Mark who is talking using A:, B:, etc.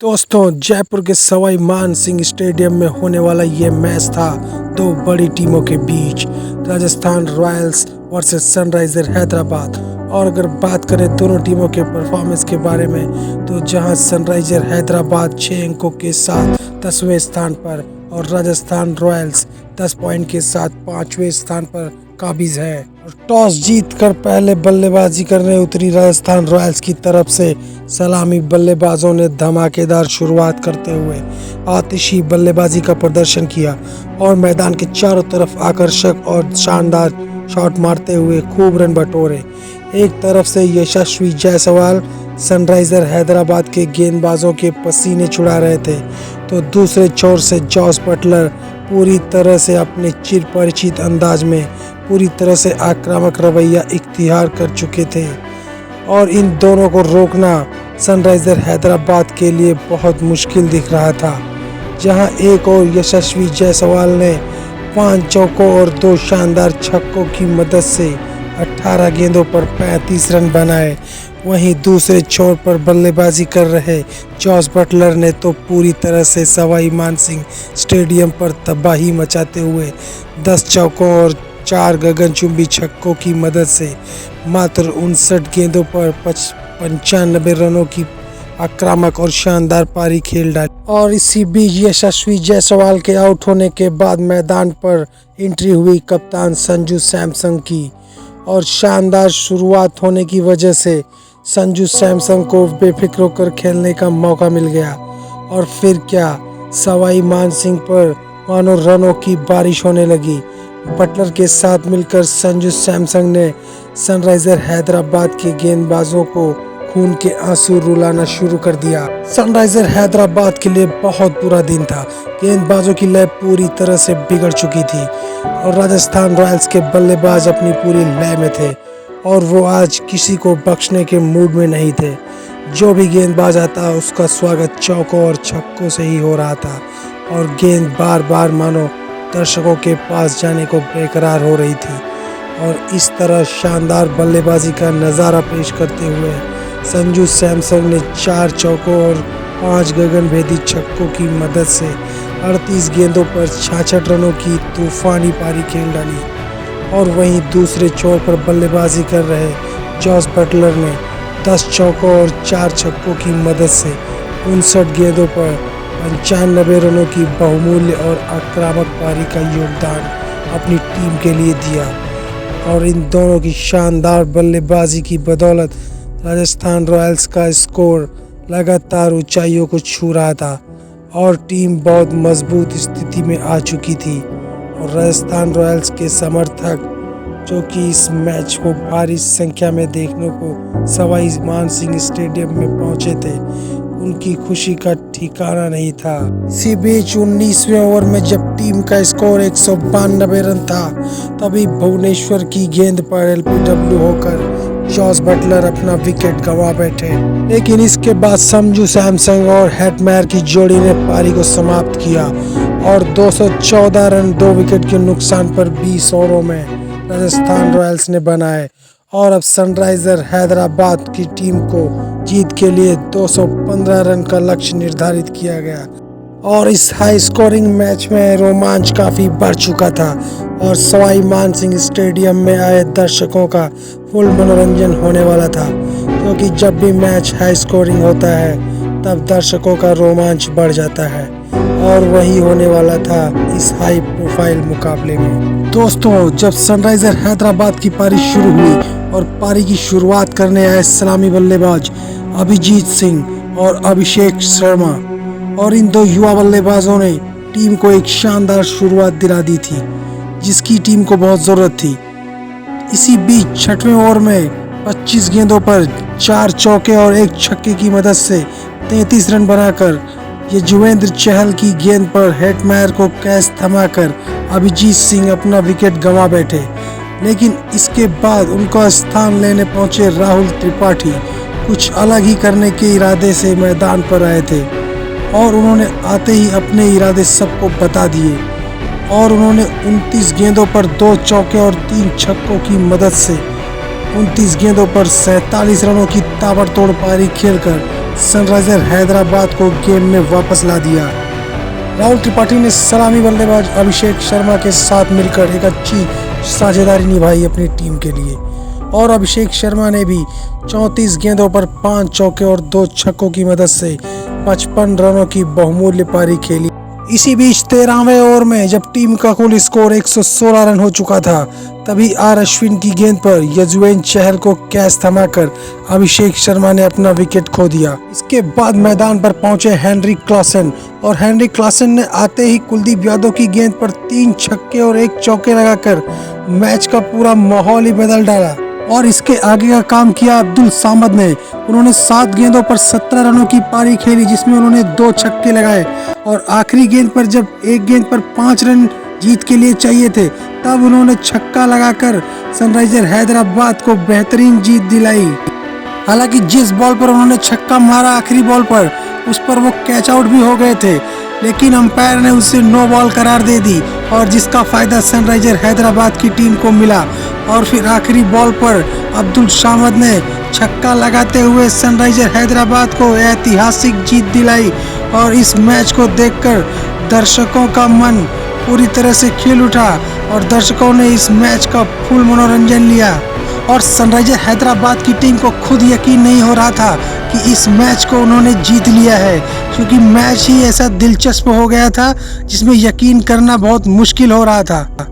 A: दोस्तों, जयपुर के सवाई मान सिंह स्टेडियम में होने वाला ये मैच था दो बड़ी टीमों के बीच, Rajasthan Royals versus Sunriser Hyderabad. और अगर बात करें दोनों टीमों के परफॉर्मेंस के बारे में, तो जहां सनराइजर हैदराबाद 6 अंकों के साथ 10वें स्थान पर और राजस्थान रॉयल्स 10 पॉइंट के साथ 5वें स्थान पर काबिज है। और टॉस जीतकर पहले बल्लेबाजी करने उतरी राजस्थान रॉयल्स की तरफ से सलामी बल्लेबाजों ने धमाकेदार शुरुआत करते हुए आतिशी बल्लेबाजी का प्रदर्शन किया और मैदान के चारों तरफ आकर्षक और शानदार शॉट मारते हुए खूब रन बटोरे। एक तरफ से यशस्वी जायसवाल सनराइजर हैदराबाद के गेंदबाजों के पसीने छुड़ा रहे थे, तो दूसरे छोर से जॉस बटलर पूरी तरह से अपने चिर परिचित अंदाज में पूरी तरह से आक्रामक रवैया इख्तियार कर चुके थे और इन दोनों को रोकना सनराइजर हैदराबाद के लिए बहुत मुश्किल दिख रहा था। जहां एक और यशस्वी जायसवाल ने 5 चौकों और 2 शानदार छक्कों की मदद से 18 गेंदों पर 35 रन बनाए, वहीं दूसरे छोर पर बल्लेबाजी कर रहे जॉस बटलर ने तो पूरी तरह से सवाई मानसिंह स्टेडियम पर तबाही मचाते हुए 10 चौकों और 4 गगनचुंबी छक्कों की मदद से मात्र 59 गेंदों पर 95 रनों की आक्रामक और शानदार पारी खेल डाली। और इसी बीच यशस्वी जायसवाल के आउट होने के बाद मैदान पर एंट्री हुई कप्तान संजू सैमसन की, और शानदार शुरुआत होने की वजह से संजू सैमसन को बेफिक्र होकर खेलने का मौका मिल गया। और फिर क्या, सवाई मानसिंह पर मानो रनों की बारिश होने लगी। बटलर के साथ मिलकर संजू सैमसन ने सनराइजर हैदराबाद के गेंदबाजों को खून के आंसू रुलाना शुरू कर दिया। सनराइजर हैदराबाद के लिए बहुत बुरा दिन था। गेंदबाजों की लय पूरी तरह से बिगड़ चुकी थी और राजस्थान रॉयल्स के बल्लेबाज अपनी पूरी लय में थे और वो आज किसी को बख्शने के मूड में नहीं थे। जो भी गेंदबाज आता उसका स्वागत चौकों और छक्कों से ही हो रहा था और गेंद बार बार मानो दर्शकों के पास जाने को बेकरार हो रही थी। और इस तरह शानदार बल्लेबाजी का नज़ारा पेश करते हुए संजू सैमसन ने 4 चौकों और 5 गगनभेदी छक्कों की मदद से 38 गेंदों पर 66 रनों की तूफानी पारी खेल डाली। और वहीं दूसरे छोर पर बल्लेबाजी कर रहे जॉस बटलर ने 10 चौकों और 4 छक्कों की मदद से 59 गेंदों पर 95 रनों की बहुमूल्य और आक्रामक पारी का योगदान अपनी टीम के लिए दिया। और इन दोनों की शानदार बल्लेबाजी की बदौलत राजस्थान रॉयल्स का स्कोर लगातार ऊंचाइयों को छू रहा था और टीम बहुत मजबूत स्थिति में आ चुकी थी। और राजस्थान रॉयल्स के समर्थक जो कि इस मैच को भारी संख्या में देखने को सवाई मानसिंह स्टेडियम में पहुंचे थे, उनकी खुशी का ठिकाना नहीं था। इसी बीच 19वें ओवर में जब टीम का स्कोर 192 रन था, तभी भुवनेश्वर की गेंद पर एलबीडब्ल्यू होकर जॉस बटलर अपना विकेट गंवा बैठे। लेकिन इसके बाद संजू सैमसन और हेटमेयर की जोड़ी ने पारी को समाप्त किया और 214 रन 2 विकेट के नुकसान पर 20 ओवरों में राजस्थान रॉयल्स ने बनाए। और अब सनराइजर हैदराबाद की टीम को जीत के लिए 215 रन का लक्ष्य निर्धारित किया गया। और इस हाई स्कोरिंग मैच में रोमांच काफ़ी बढ़ चुका था और सवाई मानसिंह स्टेडियम में आए दर्शकों का फुल मनोरंजन होने वाला था, क्योंकि जब भी मैच हाई स्कोरिंग होता है तब दर्शकों का रोमांच बढ़ जाता है, और वही होने वाला था इस हाई प्रोफाइल मुकाबले में। दोस्तों, जब सनराइजर हैदराबाद की पारी शुरू हुई और पारी की शुरुआत करने आए सलामी बल्लेबाज अभिजीत सिंह और अभिषेक शर्मा, और इन 2 युवा बल्लेबाजों ने टीम को एक शानदार शुरुआत दिला दी थी जिसकी टीम को बहुत ज़रूरत थी। इसी बीच 6वें ओवर में 25 गेंदों पर 4 चौके और 1 छक्के की मदद से 33 रन बनाकर युजवेंद्र चहल की गेंद पर हेटमेयर को कैच थमाकर अभिजीत सिंह अपना विकेट गंवा बैठे। लेकिन इसके बाद उनका स्थान लेने पहुंचे राहुल त्रिपाठी कुछ अलग ही करने के इरादे से मैदान पर आए थे और उन्होंने आते ही अपने इरादे सबको बता दिए और उन्होंने 29 गेंदों पर 2 चौके और 3 छक्कों की मदद से 29 गेंदों पर 47 रनों की ताबड़तोड़ पारी खेलकर सनराइजर हैदराबाद को गेम में वापस ला दिया। राहुल त्रिपाठी ने सलामी बल्लेबाज अभिषेक शर्मा के साथ मिलकर एक अच्छी साझेदारी निभाई अपनी टीम के लिए और अभिषेक शर्मा ने भी 34 गेंदों पर 5 चौके और 2 छक्कों की मदद से 55 रनों की बहुमूल्य पारी खेली। इसी बीच 13वें ओवर में जब टीम का कुल स्कोर 116 रन हो चुका था, तभी आर अश्विन की गेंद पर यजुवेंद्र चहल को कैच थमाकर अभिषेक शर्मा ने अपना विकेट खो दिया। इसके बाद मैदान पर पहुंचे हेनरी क्लासन और हेनरी क्लासन ने आते ही कुलदीप यादव की गेंद पर 3 छक्के और 1 चौके लगाकर मैच का पूरा माहौल ही बदल डाला। और इसके आगे का काम किया अब्दुल सामद ने। उन्होंने 7 गेंदों पर 17 रनों की पारी खेली, जिसमें उन्होंने 2 छक्के लगाए और आखिरी गेंद पर जब एक गेंद पर 5 रन जीत के लिए चाहिए थे, तब उन्होंने छक्का लगाकर सनराइजर हैदराबाद को बेहतरीन जीत दिलाई। हालांकि जिस बॉल पर उन्होंने छक्का मारा आखिरी बॉल पर, उस पर वो कैच आउट भी हो गए थे, लेकिन अंपायर ने उसे नो बॉल करार दे दी और जिसका फायदा सनराइजर हैदराबाद की टीम को मिला। और फिर आखिरी बॉल पर अब्दुल सामद ने छक्का लगाते हुए सनराइजर हैदराबाद को ऐतिहासिक जीत दिलाई। और इस मैच को देखकर दर्शकों का मन पूरी तरह से खिल उठा और दर्शकों ने इस मैच का फुल मनोरंजन लिया। और सनराइजर हैदराबाद की टीम को खुद यकीन नहीं हो रहा था कि इस मैच को उन्होंने जीत लिया है, क्योंकि मैच ही ऐसा दिलचस्प हो गया था जिसमें यकीन करना बहुत मुश्किल हो रहा था।